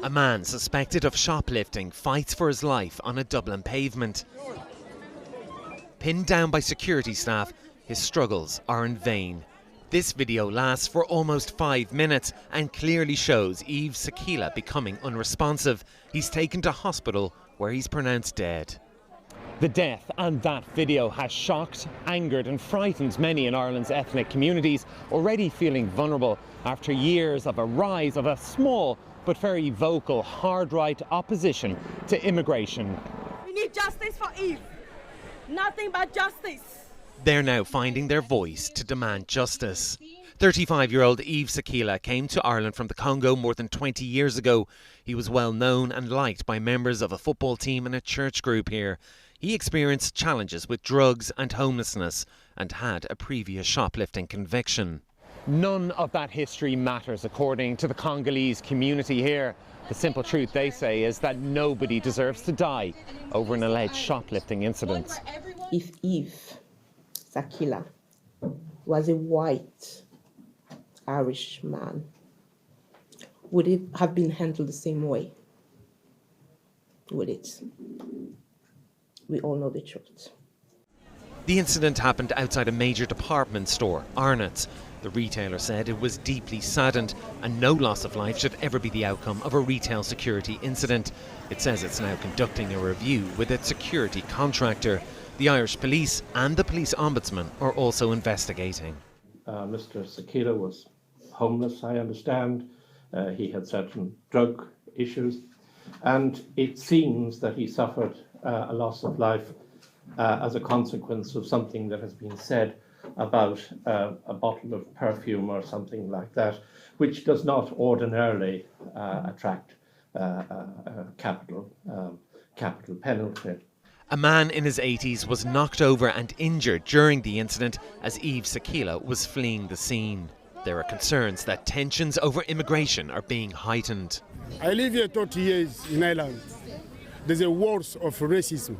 A man suspected of shoplifting fights for his life on a Dublin pavement. Pinned down by security staff, his struggles are in vain. This video lasts for almost 5 minutes and clearly shows Yves Sakila becoming unresponsive. He's taken to hospital where he's pronounced dead. The death and that video has shocked, angered and frightened many in Ireland's ethnic communities, already feeling vulnerable after years of a rise of a small but very vocal hard-right opposition to immigration. We need justice for Yves. Nothing but justice. They're now finding their voice to demand justice. 35-year-old Yves Sakila came to Ireland from the Congo more than 20 years ago. He was well known and liked by members of a football team and a church group here. He experienced challenges with drugs and homelessness and had a previous shoplifting conviction. None of that history matters, according to the Congolese community here. The simple truth, they say, is that nobody deserves to die over an alleged shoplifting incident. If Yves Sakila was a white Irish man, would it have been handled the same way? Would it? We all know the truth. The incident happened outside a major department store, Arnott's. The retailer said it was deeply saddened and no loss of life should ever be the outcome of a retail security incident. It says it's now conducting a review with its security contractor. The Irish police and the police ombudsman are also investigating. Mr. Sakila was homeless, I understand. He had certain drug issues, and it seems that he suffered a loss of life as a consequence of something that has been said about a bottle of perfume or something like that, which does not ordinarily attract capital penalty. A man in his 80s was knocked over and injured during the incident as Yves Sakila was fleeing the scene. There are concerns that tensions over immigration are being heightened. I live here 30 years in Ireland. There's a wars of racism,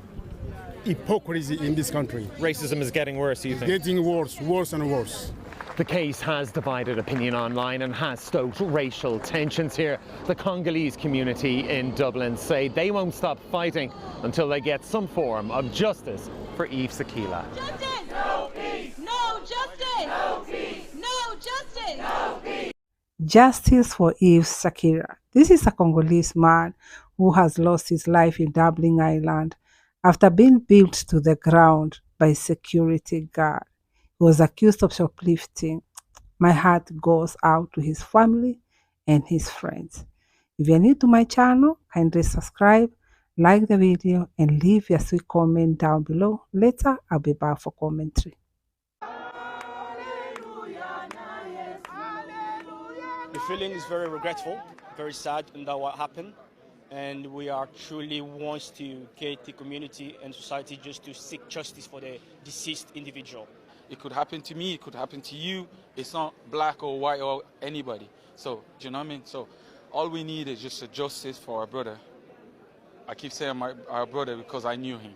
hypocrisy in this country. Racism is getting worse, you think? Getting worse and worse. The case has divided opinion online and has stoked racial tensions here. The Congolese community in Dublin say they won't stop fighting until they get some form of justice for Yves Sakila. Justice! No peace! No justice! No peace! No justice! No peace! Justice for Yves Sakila. This is a Congolese man who has lost his life in Dublin Ireland after being beat to the ground by a security guard. He was accused of shoplifting. My heart goes out to his family and his friends. If you're new to my channel, kindly subscribe, like the video, and leave your sweet comment down below. Later, I'll be back for commentary. The feeling is very regretful, very sad about what happened, and we are truly wants to get the community and society just to seek justice for the deceased individual. It could happen to me, it could happen to you. It's not black or white or anybody. So, do you know what I mean? So, all we need is just a justice for our brother. I keep saying our brother because I knew him.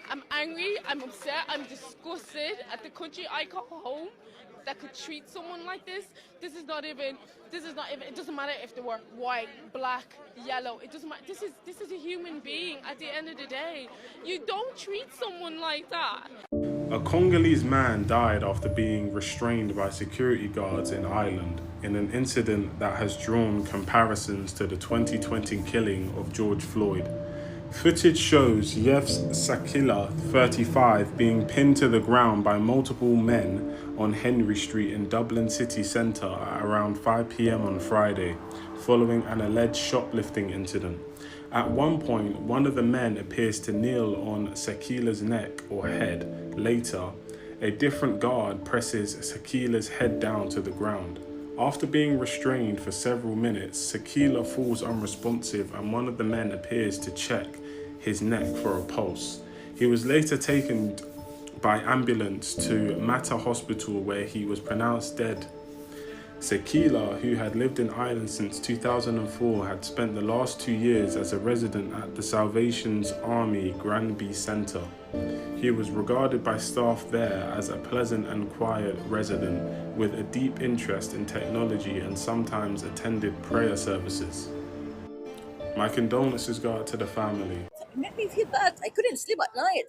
I'm angry, I'm upset, I'm disgusted at the country I call home that could treat someone like this. This is not even, it doesn't matter if they were white, black, yellow, it doesn't matter. This is a human being at the end of the day. You don't treat someone like that. A Congolese man died after being restrained by security guards in Ireland in an incident that has drawn comparisons to the 2020 killing of George Floyd. Footage shows Yves Sakila, 35, being pinned to the ground by multiple men on Henry Street in Dublin city centre at around 5 p.m. on Friday, following an alleged shoplifting incident. At one point, one of the men appears to kneel on Sakila's neck or head. Later, a different guard presses Sakila's head down to the ground. After being restrained for several minutes, Sakila falls unresponsive and one of the men appears to check his neck for a pulse. He was later taken by ambulance to Mater Hospital where he was pronounced dead. Sakila, who had lived in Ireland since 2004, had spent the last 2 years as a resident at the Salvation's Army Granby Centre. He was regarded by staff there as a pleasant and quiet resident with a deep interest in technology and sometimes attended prayer services. My condolences go out to the family. It made me feel bad. I couldn't sleep at night.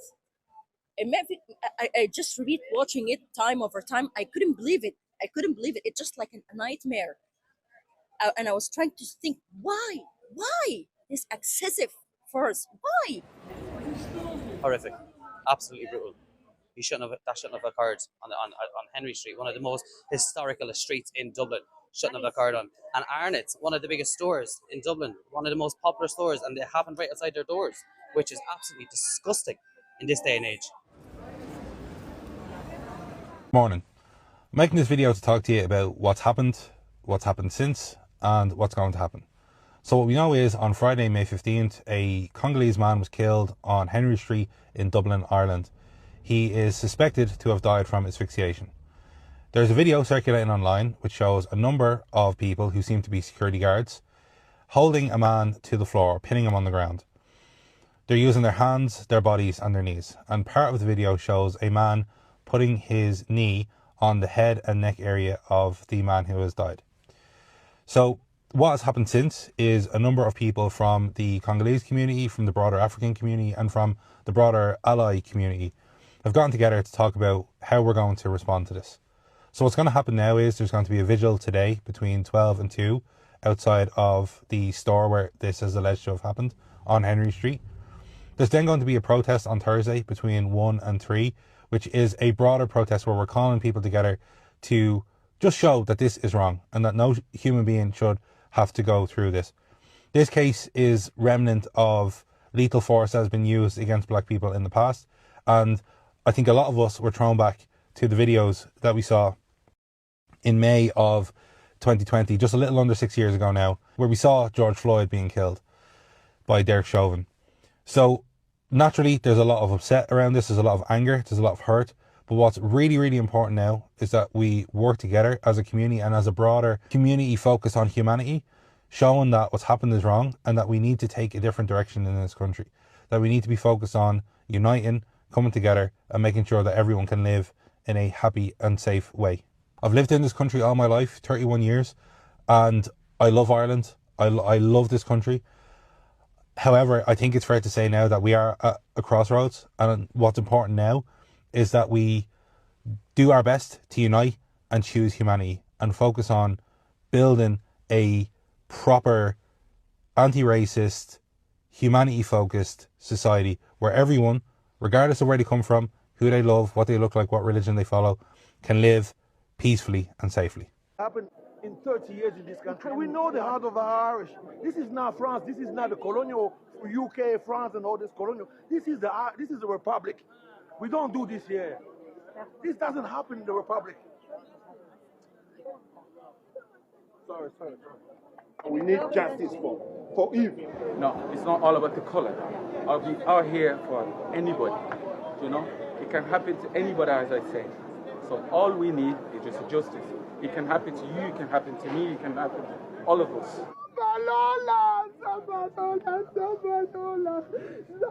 I just repeat watching it time over time. I couldn't believe it. It's just like a nightmare. And I was trying to think, why? This excessive force? Why? Horrific. Absolutely brutal. That shouldn't have occurred on Henry Street, one of the most historical streets in Dublin. Shouldn't have occurred on. And Arnott's, one of the biggest stores in Dublin, one of the most popular stores, and they happened right outside their doors, which is absolutely disgusting in this day and age. Morning. I'm making this video to talk to you about what's happened since, and what's going to happen. So what we know is on Friday, May 15th, a Congolese man was killed on Henry Street in Dublin, Ireland. He is suspected to have died from asphyxiation. There's a video circulating online which shows a number of people who seem to be security guards holding a man to the floor, pinning him on the ground. They're using their hands, their bodies and their knees. And part of the video shows a man putting his knee on the head and neck area of the man who has died. So what has happened since is a number of people from the Congolese community, from the broader African community and from the broader ally community have gotten together to talk about how we're going to respond to this. So what's going to happen now is there's going to be a vigil today between 12 and 2 outside of the store where this is alleged to have happened on Henry Street. There's then going to be a protest on Thursday between 1 and 3, which is a broader protest where we're calling people together to just show that this is wrong and that no human being should have to go through this. This case is remnant of lethal force that has been used against black people in the past, and I think a lot of us were thrown back to the videos that we saw in May of 2020, just a little under 6 years ago now, where we saw George Floyd being killed by Derek Chauvin. So naturally, there's a lot of upset around this, there's a lot of anger, there's a lot of hurt, but what's really, really important now is that we work together as a community and as a broader community focused on humanity, showing that what's happened is wrong and that we need to take a different direction in this country, that we need to be focused on uniting, coming together and making sure that everyone can live in a happy and safe way. I've lived in this country all my life, 31 years, and I love Ireland. I love this country. However, I think it's fair to say now that we are at a crossroads, and what's important now is that we do our best to unite and choose humanity and focus on building a proper anti-racist, humanity-focused society where everyone, regardless of where they come from, who they love, what they look like, what religion they follow, can live peacefully and safely. Happened in 30 years in this country. We know the heart of our Irish. This is not France. This is not the colonial UK, France, and all this colonial. This is the Republic. We don't do this here. This doesn't happen in the Republic. Sorry. We need justice for Yves. No, it's not all about the color. We are here for anybody. You know, it can happen to anybody, as I say. So all we need is just justice. It can happen to you, it can happen to me, it can happen to all of us.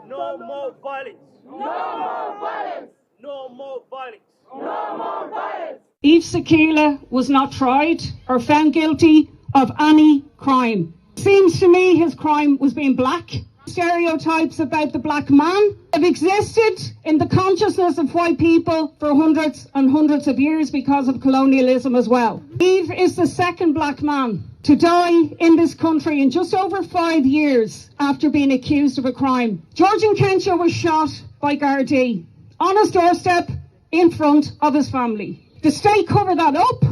No more violence. No more violence. No more violence. No more violence. Yves Sakila was not tried or found guilty of any crime. Seems to me his crime was being black. Stereotypes about the black man have existed in the consciousness of white people for hundreds and hundreds of years because of colonialism as well. Yves is the second black man to die in this country in just over 5 years after being accused of a crime. George Nkensha was shot by Gardaí on his doorstep in front of his family. The state covered that up,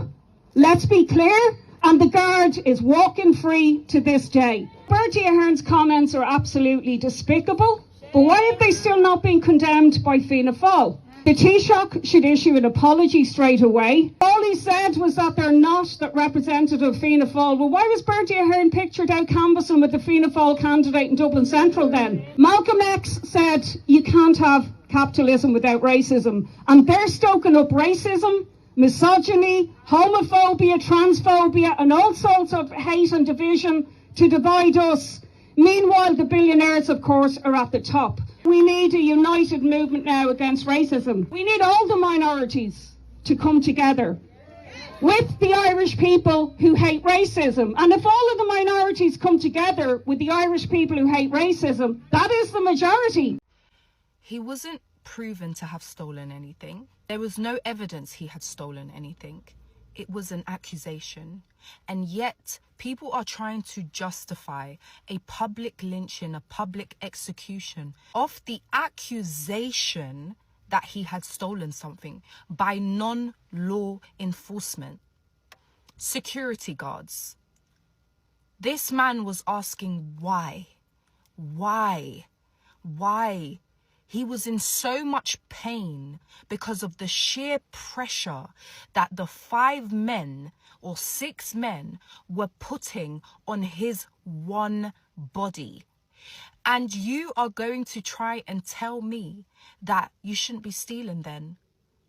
let's be clear, and the guard is walking free to this day. Bertie Ahern's comments are absolutely despicable, but why have they still not been condemned by Fianna Fáil? The Taoiseach should issue an apology straight away. All he said was that they're not that representative of Fianna Fáil. Well, why was Bertie Ahern pictured out canvassing with the Fianna Fáil candidate in Dublin Central then? Malcolm X said you can't have capitalism without racism, and they're stoking up racism, misogyny, homophobia, transphobia, and all sorts of hate and division to divide us. Meanwhile, the billionaires, of course, are at the top. We need a united movement now against racism. We need all the minorities to come together with the Irish people who hate racism. And if all of the minorities come together with the Irish people who hate racism, that is the majority. He wasn't proven to have stolen anything. There was no evidence he had stolen anything. It was an accusation. And yet people are trying to justify a public lynching, a public execution of the accusation that he had stolen something by non-law enforcement. Security guards. This man was asking why? Why? Why? He was in so much pain because of the sheer pressure that the 5 men or 6 men were putting on his one body. And you are going to try and tell me that you shouldn't be stealing then?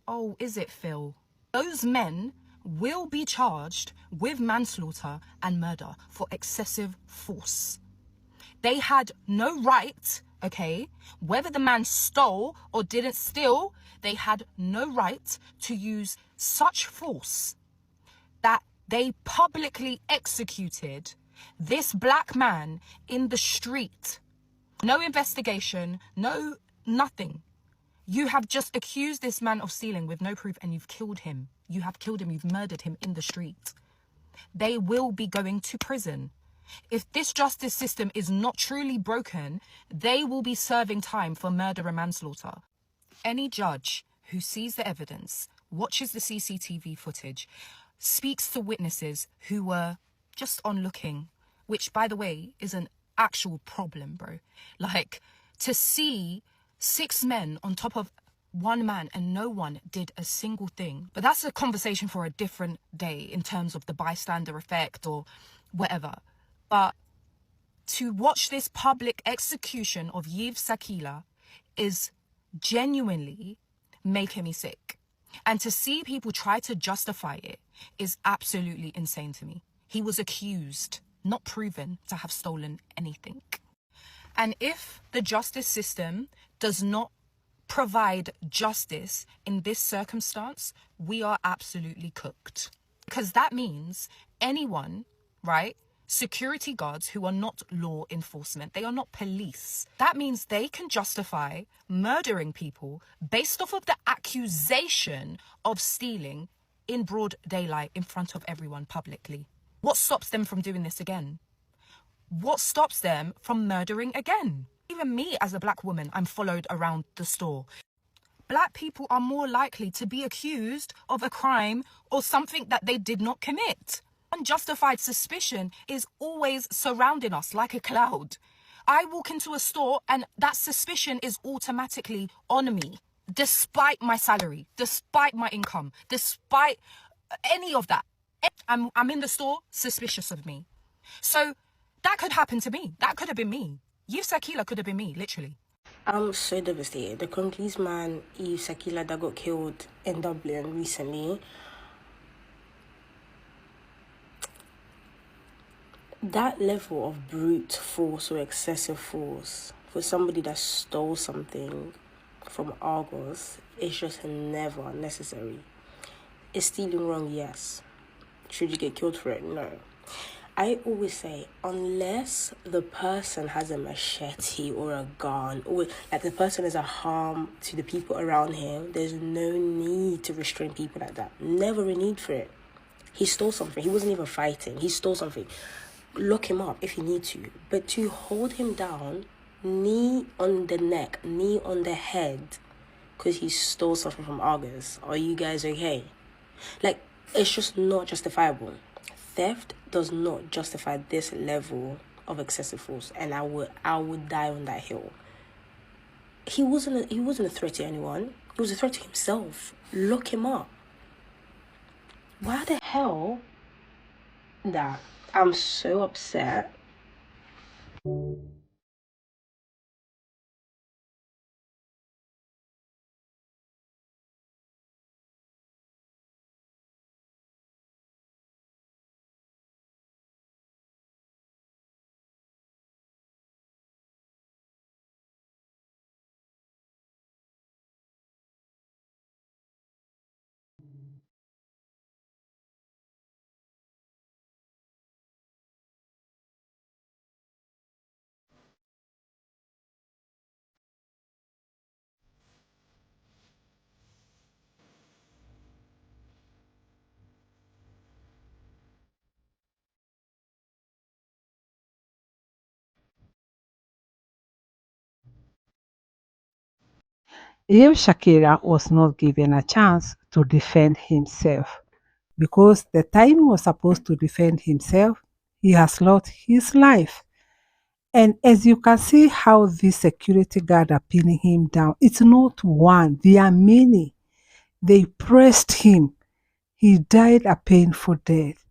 Oh, is it, Phil? Those men will be charged with manslaughter and murder for excessive force. They had no right, okay, whether the man stole or didn't steal, they had no right to use such force that they publicly executed this black man in the street. No investigation, no nothing. You have just accused this man of stealing with no proof and you've killed him. You have killed him, you've murdered him in the street. They will be going to prison. If this justice system is not truly broken, they will be serving time for murder and manslaughter. Any judge who sees the evidence, watches the CCTV footage, speaks to witnesses who were just on looking, which, by the way, is an actual problem, bro. Like, to see 6 men on top of 1 man and no one did a single thing. But that's a conversation for a different day in terms of the bystander effect or whatever. But to watch this public execution of Yves Sakila is genuinely making me sick. And to see people try to justify it is absolutely insane to me. He was accused, not proven, to have stolen anything. And if the justice system does not provide justice in this circumstance, we are absolutely cooked. Because that means anyone, right? Security guards who are not law enforcement, they are not police. That means they can justify murdering people based off of the accusation of stealing in broad daylight in front of everyone publicly. What stops them from doing this again? What stops them from murdering again? Even me as a black woman, I'm followed around the store. Black people are more likely to be accused of a crime or something that they did not commit. Unjustified suspicion is always surrounding us like a cloud. I walk into a store and that suspicion is automatically on me, despite my salary, despite my income, despite any of that. I'm in the store, suspicious of me. So that could happen to me. That could have been me. Yves Sakila could have been me, literally. I'm so devastated. The Congolese man Yves Sakila that got killed in Dublin recently, that level of brute force or excessive force for somebody that stole something from Argos is just never necessary. Is stealing wrong? Yes. Should you get killed for it? No. I always say, unless the person has a machete or a gun, or like the person is a harm to the people around him, there's no need to restrain people like that. Never a need for it. He stole something. He wasn't even fighting. He stole something. Lock him up if you need to. But to hold him down, knee on the neck, knee on the head, because he stole something from Argos. Are you guys okay? Like, it's just not justifiable. Theft does not justify this level of excessive force, and I would die on that hill. He wasn't a threat to anyone. He was a threat to himself. Lock him up. Why the hell? That I'm so upset. Yves Sakila was not given a chance to defend himself because the time he was supposed to defend himself, he has lost his life. And as you can see how the security guard are pinning him down, it's not one, there are many. They pressed him. He died a painful death.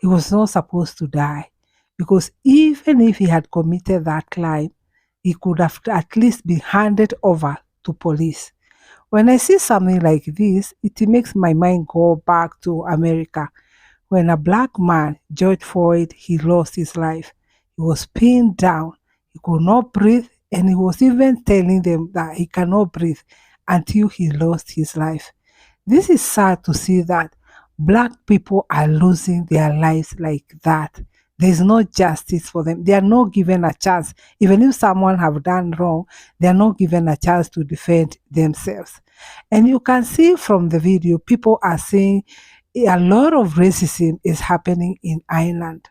He was not supposed to die because even if he had committed that crime, he could have at least been handed over to police. When I see something like this, it makes my mind go back to America. When a black man, George Floyd, he lost his life. He was pinned down. He could not breathe, and he was even telling them that he cannot breathe until he lost his life. This is sad to see that black people are losing their lives like that. There's no justice for them. They are not given a chance. Even if someone have done wrong, they are not given a chance to defend themselves. And you can see from the video, people are saying a lot of racism is happening in Ireland.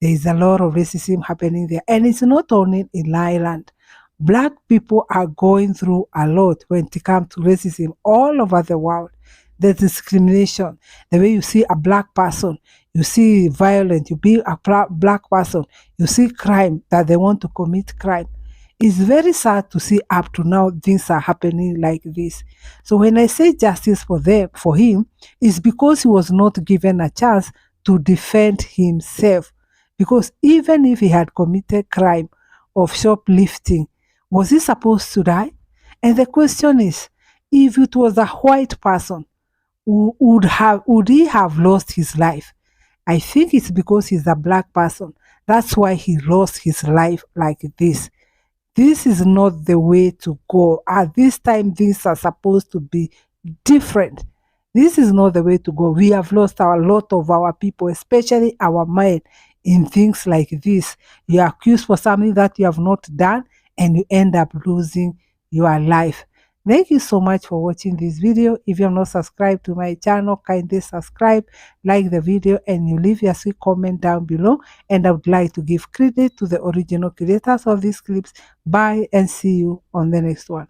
There is a lot of racism happening there. And it's not only in Ireland. Black people are going through a lot when it comes to racism all over the world. The discrimination, the way you see a black person, you see violence, you be a black person, you see crime, that they want to commit crime. It's very sad to see up to now things are happening like this. So when I say justice for him, it's because he was not given a chance to defend himself. Because even if he had committed crime of shoplifting, was he supposed to die? And the question is, if it was a white person, would he have lost his life? I think it's because he's a black person. That's why he lost his life like this. This is not the way to go. At this time, things are supposed to be different. This is not the way to go. We have lost a lot of our people, especially our men, in things like this. You are accused for something that you have not done, and you end up losing your life. Thank you so much for watching this video. If you have not subscribed to my channel, kindly subscribe, like the video, and you leave your sweet comment down below. And I would like to give credit to the original creators of these clips. Bye and see you on the next one.